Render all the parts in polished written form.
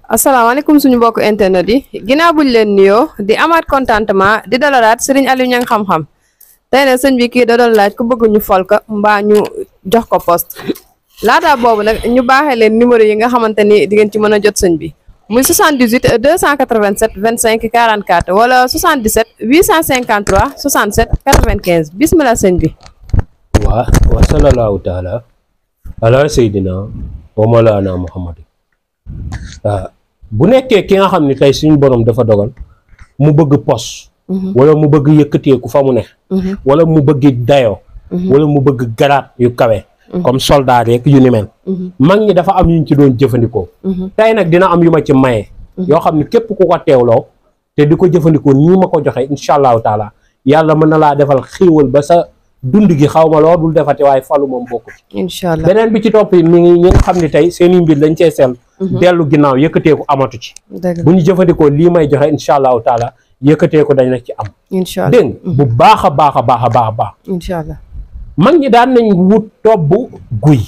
asalaamaaleykum suñu mbokk internet yi ginnaaw buñ leen nuyoo di amaat contentement di dalalaat Serigne Aliou Niang xam-xam tey nag sëñ bi kii da doon laaj ku bëgg ñu fol ko mbaa ñu jox ko poste laata boobu nag ñu baaxee leen numéro yi nga xamante ni di ngeen ci mën a jot sëñ bi muy 78 287 25 44 wala 77 853 67 95 bismillah sëñ bi. wa sallallahu taala ala sayyidina wa mawlana Muhammad. bu nekkee ki nga xam ne tey suñu borom dafa dogal mu bëgg pos wala mu bëgg yëkkateeku fa mu ne wala mu bëgg dayoo wala mu bëgg garaat yu kawe comme soldat rek yu ni mel mag ñi dafa am yuñ ci doon jëfandikoo tey nag dina am yu ma ci maye yoo xam ne képp ku ko teewloo te di ko jëfandikoo nii ma ko joxe incha allahu taala yàlla mën na laa defal xiiwal ba sa dund gi xaw ma loo dul defati waaye falu moom bokku ci incha allah beneen bi ci topp mi ngi ñi nga xam ne tey seen i mbir dañ cee sell dellu ginnaaw yëkkateeku amatu ci bu ñu jëfandikoo lii may joxe incha allahu taala yëkkateeku dañ la ci am incha allah dégg bu baax a baax a baax a baax a baax incha allah mag ñi daan nañ wut tobb guy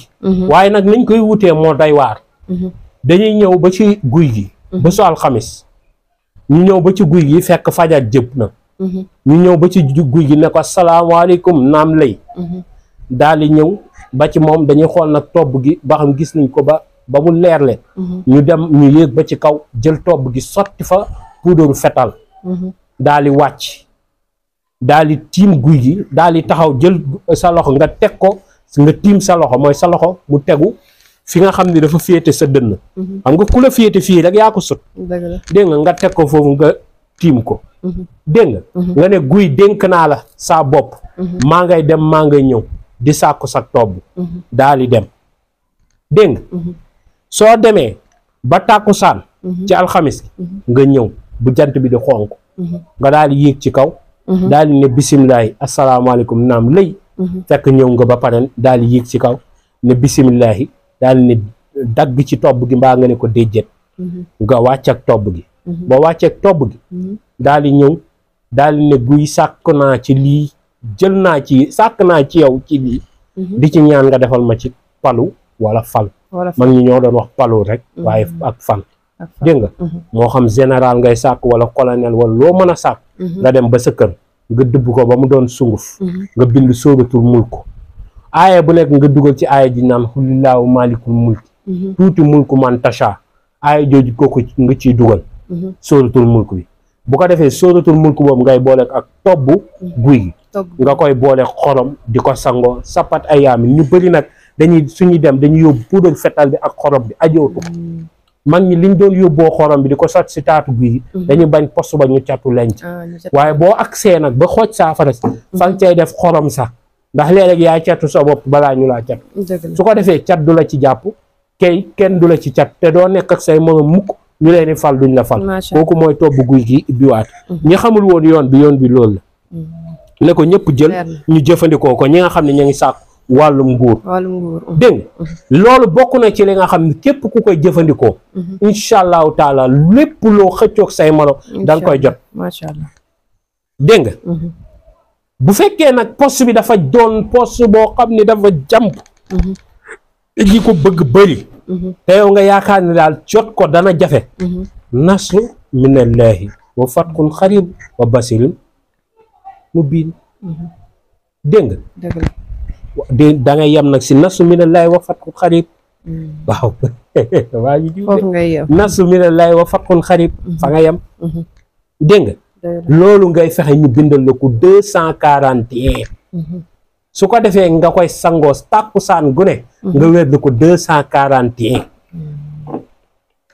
waaye nag nañ koy wutee moo doy waar dañuy ñëw ba ci guy gi ba su alxamis ñu ñëw ba ci guy gi fekk fajar jëb na ñu ñëw ba ci guy gi ne ko asalaamaaleykum naam lay daal di ñëw ba ci moom dañuy xool nag tobb gi ba xam gis nañ ko ba mu leer leen ñu dem ñu yéeg ba ci kaw jël tobb gi sotti fa puudaru fetal daal di wàcc daal di tiim guy gi daal di taxaw jël sa loxo nga teg ko nga tiim sa loxo mooy sa loxo mu tegu fi nga xam ne dafa féete sa dënn xam nga ku la féete fii rek yaa ko sut dégg nga teg ko foofu nga tiim ko dégg nga ne guy dénk naa la saa bopp maa ngay dem maa ngay ñëw di sàkku sa tobb daal di dem dégg nga soo demee ba tàkkusaan ci alxamis nga ñëw bu jant bi di xonk nga daal di yéeg ci kaw daal di ne bisimilahi asalaamaaleykum naam lay fekk ñëw nga ba pare daal di yéeg ci kaw ne bisimilahi daal di ne dagg ci tobb gi mbaa nga ne ko déjjet nga wàcc ak tobb gi ba wàcc ak tobb gi daal di ñëw daal di ne guy sàkk naa ci lii jël naa ci sàkk naa ci yow ci lii di ci ñaan nga defal ma ci palu wala fal mag ñi ñoo doon wax palu rek waaye ak fal dégg nga moo xam général ngay sàkk wala colonel wala loo mën a sàkk nga dem ba sa kër nga dëbb ko ba mu doon sunguf nga bind sóoratul mulku aaya bu nekk nga dugal ci aaya ji naan xulillaahu maalikul mulki tuuti mulku man tasha aaya jooju kooku nga ciy dugal sóoratul mulku bi bu ko defee sóoratul mulku boobu ngay boole ak tobb guy gi nga koy boole xorom di ko sangoo sapat ay yaami ñu bëri nag dañuy suñuy dem dañuy yóbbu puudar fetal bi ak xorom bi ajootu mag ñi liñ doon yóbboo xorom bi di ko sotti si taatu guy gi dañuy bañ post ba ñu catu lenc waaye boo agsee nag ba xooj saafara si fa nga cay def xorom sax ndax léeg-léeg yaay catu sa bopp balaa ñu laa cat su ko defee cat du la ci jàpp kay kenn du la ci cat te doo nekk ak say moroom mukk ñu leen di fal duñ la fal kooku mooy tobb guy gi ibbiwaat ñi xamul woon yoon bi loolu la ne ko ñëpp jël ñu jëfandikoo ko ñi nga xam ne ñu ngi sàkk wàllum nguur dégg nga loolu bokk na ci li nga xam ne képp ku koy jëfandikoo incha allahu taala lépp loo xëccoog say morom da nga koy jot macha allah dégg nga bu fekkee nag poste bi dafa doon poste boo xam ne dafa jàmp ñi ko bëgg bëri te yow nga yaakaar ne daal jot ko dana jafe nasru minallahi wa fatkun xarib wa basirin mu biin dégg nga da ngay yem nag si nasru minallahi wa fatkun xarib waaw waa ñu jiw nasru minallahi wa fatkun xarib fa nga yem dégg nga loolu ngay fexe ñu bindal la ko 241 su ko defee nga koy sangoo tàkkusaan gu ne nga wér la ko 241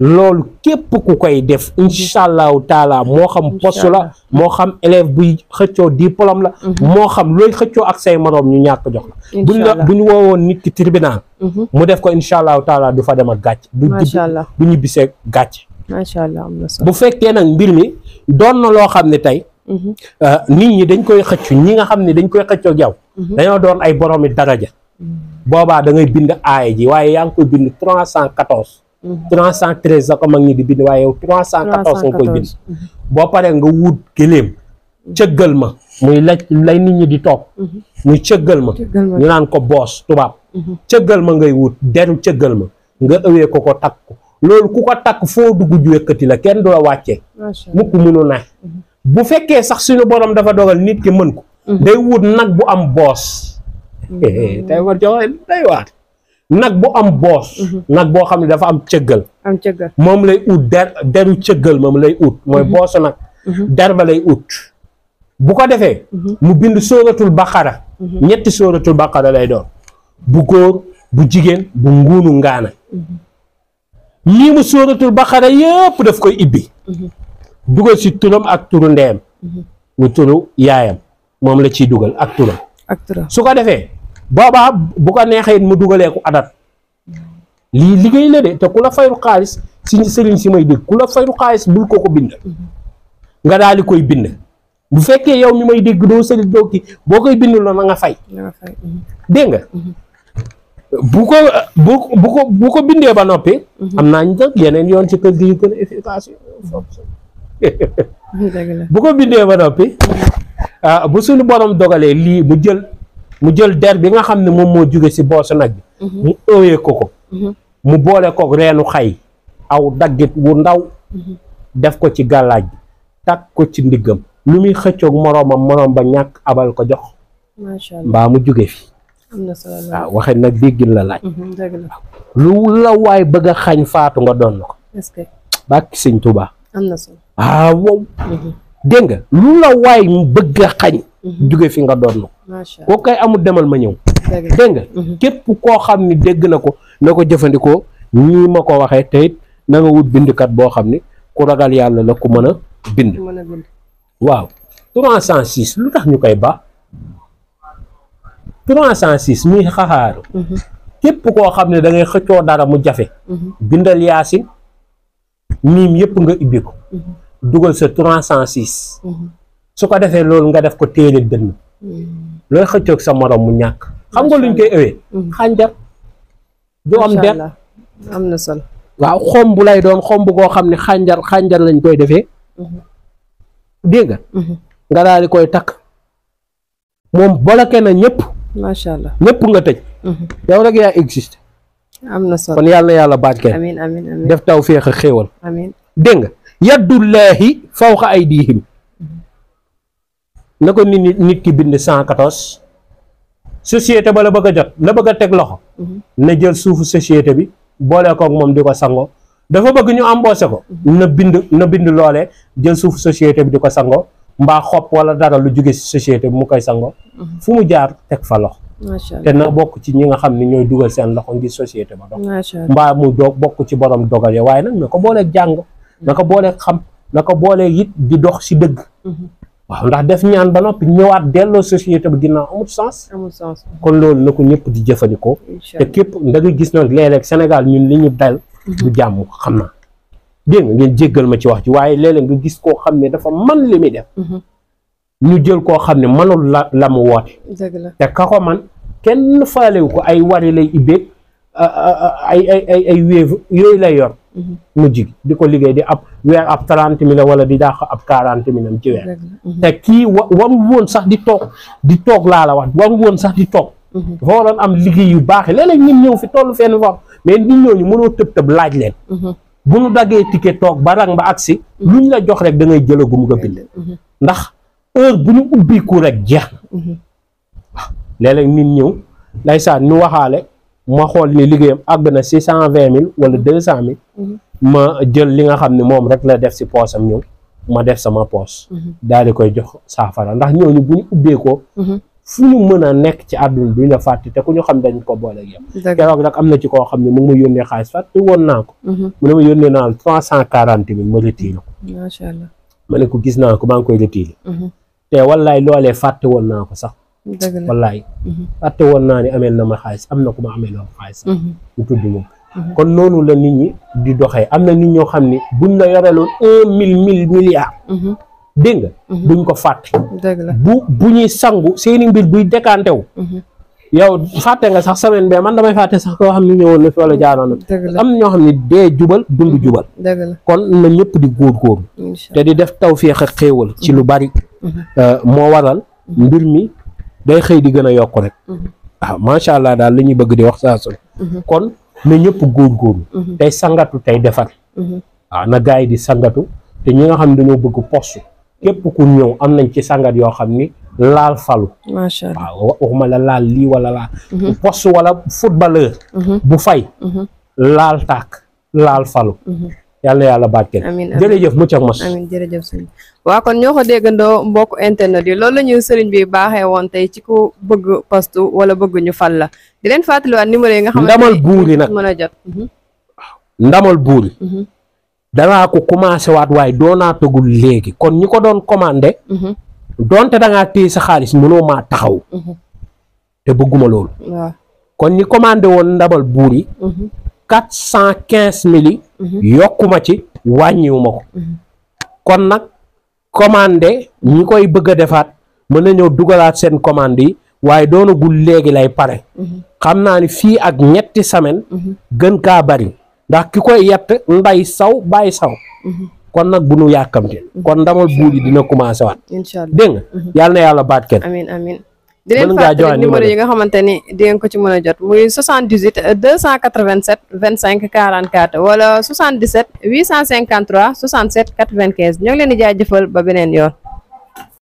loolu képp ku koy def incha allahu taala moo xam poste la moo xam élève buy xëccoo diplôme la moo xam looy xëccoo ak say moroom ñu ñàkk jox la bu ñu woowoon nit ki tribunal mu def ko incha allahu taala du fa dem ak gàcc du ñibbisee gàcc macha allah am na solo bu fekkee nag mbir mi doon na loo xam ne tey nit ñi dañ koy xëccu ñi nga xam ne dañ koy xëccoo yow dañoo doon ay boroomi daraja boobaa da ngay bind aaya ji waaye yaa ngi koy bind 314 313 la ko mag ñi di bind waaye yow 314 nga koy bind boo paree nga wut gëléem cëggal ma muy lay nit ñi di toog muy cëggal ma ñu naan ko boos tubaab cëggal ma ngay wut deru cëggal ma nga ëwee ko takk ko loolu ku ko takk foo dugg ju yëkkati la kenn du la wàccee mukk munu ne bu fekkee sax suñu borom dafa dogal nit ki mën ko day wut nag bu am boos tey ma joxe day waat nag bu am boos nag boo xam ne dafa am cëggal moom lay ut deru cëggal moom lay ut mooy boosu nag der ba lay ut bu ko defee mu bind sóoratul baqara ñetti sóoratul baqara lay doon bu góor bu jigéen bu nguunu ngaana lii mu sóoratul baqara yëpp daf koy ibbi dugal si turam ak turu ndeyam mu turu yaayam moom la ciy dugal ak turam su ko defee boobaa bu ko neexee mu dugalee ko adat lii liggéey la de te ku la fayru xaalis si sëriñ si may dégg ku la fayru xaalis bul ko bind nga daal di koy bind bu fekkee yow mi may dégg doo sëriñ doo kii boo koy bind la na nga fay dégg nga bu ko bindee ba noppi am naa ñu nag yeneen yoon ci kër gi yu gën a efficace bu ko bindee ba noppi bu suñu borom dogalee lii mu jël der bi nga xam ne moom moo jóge si boosu nag bi mu ëwee ko mu boole ko reenu xay aw daggit wu ndaw def ko ci gàllaaj bi takk ko ci ndiggam lu muy xëccoog moroom ba ñàkk abal ko jox mbaa mu jóge fi waaw waxe nag déggin la laaj lu la waay bëgg a xañ faatu nga doon na ko bàkki sëñ Tuubaa wow dégg nga lu la waay bëgg a xañ jóge fi nga doon na ko kay amul demal ma ñëw dégg nga képp koo xam ni dégg na ko na ko jëfandikoo ñii ma ko waxee te it na nga wut bindkat boo xam ni ku ragal yàlla la ku mën a bind waaw 306 lu tax ñu koy ba 306 muy xaxaaru képp koo xam ne da ngay xëccoo dara mu jafe bindal yaasin miim yëpp nga ibbi ko dugal sa 306 su ko defee loolu nga def ko téere dënn looy xëccoog sa morom mu ñàkk xam nga luñ koy ëwee xànjar du am der am na solo waaw xomb lay doon xomb koo xam ne xànjar lañ koy defee dégg nga daal di koy takk moom bloqué na ñëpp macha allah ñëpp nga tëj yow rek yaa existe am na solo kon yàlla na yàlla barkeel amiin def taw féex a xéewal amiin dégg nga yaddullaahi fawqa aydihim na ko nit ki bind 114 société ba la bëgg a jot la bëgg a teg loxo na jël suufu société bi boole kook moom di ko sango dafa bëgg ñu embauché ko na bind loolee jël suufu société bi di ko sango mbaa xob wala dara lu jóge si société bi mu koy sango fu mu jaar teg fa loxo te na bokk ci ñi nga xam ne ñooy dugal seen loxo ngir société ba dox mbaa mu bokk ci borom dogal ya waaye nag na ko booleeg jàng na ko booleeg xam na ko booleeg it di dox si dëgg waaw ndax def ñaan ba noppi ñëwaat delloo société bi ginnaaw amul sens kon loolu na ko ñëpp di jëfandikoo te képp da nga gis nag léeg-léeg Sénégal ñun li ñu dal du jàmm xam naa dégg nga ngeen jéggal ma ci wax ci waaye léeg-léeg nga gis koo xam ne dafa man li muy def ñu jël koo xam ne manul la mu woote te ka ko man kenn faalewu ko ay wari lay ibbeeg ay wéev yooyu lay yor mujj gi di ko liggéey di ab weer ab 30 000 wala di dàq ab 40 000 ci weer te kii waru woon sax di toog laa la wax waru woon sax di toog dafa waroon am liggéey yu baax yi léeg-léeg ñun ñëw fi tollu fenn wax mais nit ñooñu mënoo tëb laaj leen bu nu daggee ticket toog ba rang ba agsi lu ñu la jox rek da ngay jëlagum nga bind ndax heure bu ñu ubbiku rek jeex na waaw léeg-léeg nit ñëw ndeysaan ñu waxaale ma xool ni liggéeyam àgg na 620 000 wala 200 000 ma jël li nga xam ne moom rek la def si poosam ñëw ma def sama poos daal di koy jox saafara ndax ñooñu bu ñu ubbeekoo fu ñu mën a nekk ci àdduna duñ la fàtte te ku ñu xam dañ ko boole ak yow keroog nag am na ci koo xam ne mu ngi ma yónnee xaalis fàtte woon naa ko mu ne ma yónnee naa 340 000 ma retiré ko macha allah ma ne ko gis naa ko maa ngi koy retiré te wallaay loolee fàtte woon naa ko sax wallaay fàtte woon naa ni ameel na ma xaalis am na ku ma amee loon xaalis sax mu tudd moom kon noonu la nit ñi di doxee am na nit ñoo xam ne buñ la yoreloon 1 milliard dégg nga duñ ko fàtte bu ñuy sangu seeni mbir buy décanté wu yow fàtte nga sax semaine bee man damay fàtte sax koo xam ne ñëwoon na fi wala jaaroon na am na ñoo xam ne dee jubal dund jubal kon na ñëpp di góorgóorlu te di def tawfeex ak xéewal ci lu bari moo waral mbir mi day xëy di gën a yokk rek waaw macha allah daal li ñuy bëgg di wax saa su kon na ñëpp góorgóorlu tey sangatu tey defar waaw na gars yi di sangatu te ñi nga xam ne dañoo bëgg poste képp ku ñëw am nañ ci sangat yoo xam ni laal falu macha allah waaw waxuma la laal lii wala laal poste wala footballeur bu fay laal tàkk laal falu yàlla na yàlla barkeel amiin jërëjëf mucc ak mos amiin jërëjëf sëñ waa kon ñoo ko déggandoo mbokk internet yi loolu la ñu sëriñ bi baaxee woon tey ci ku bëgg poste wala bëgg ñu fal la di leen fàttaliwaat numéro yi nga xamante ndamal buur yi nag mën a jot ndamal buur yi dangaa ko commencé waat waaye doonaa tëgul léegi kon ñi ko doon commandé doonte dangaa téye sa xaalis mënoo maa taxaw te bëgguma loolu waaw kon ñi commandé woon ndamal buur yi 415 000 yokkuma ci wàññiwuma ko kon nag commandé ñi koy bëgg a defaat mën na ñëw dugalaat seen commande yi waaye doonagul léegi lay pare xam naa ni fii ak ñetti semaine gën kaa bari ndax ki koy yett nday saw bàyyi saw kon nag bu nu yàkkamte kon ndamal buur yi dina commencé waat incha allah dégg nga yàlla na yàlla baat kenn amiin amiin di leen mën ngaa joxe fàttali numéro yi nga xamante ni di ngeen ko ci mën a jot muy 78 287 25 44 wala 77 853 67 95 ñoo ngi leen di jaajëfal ba beneen yoon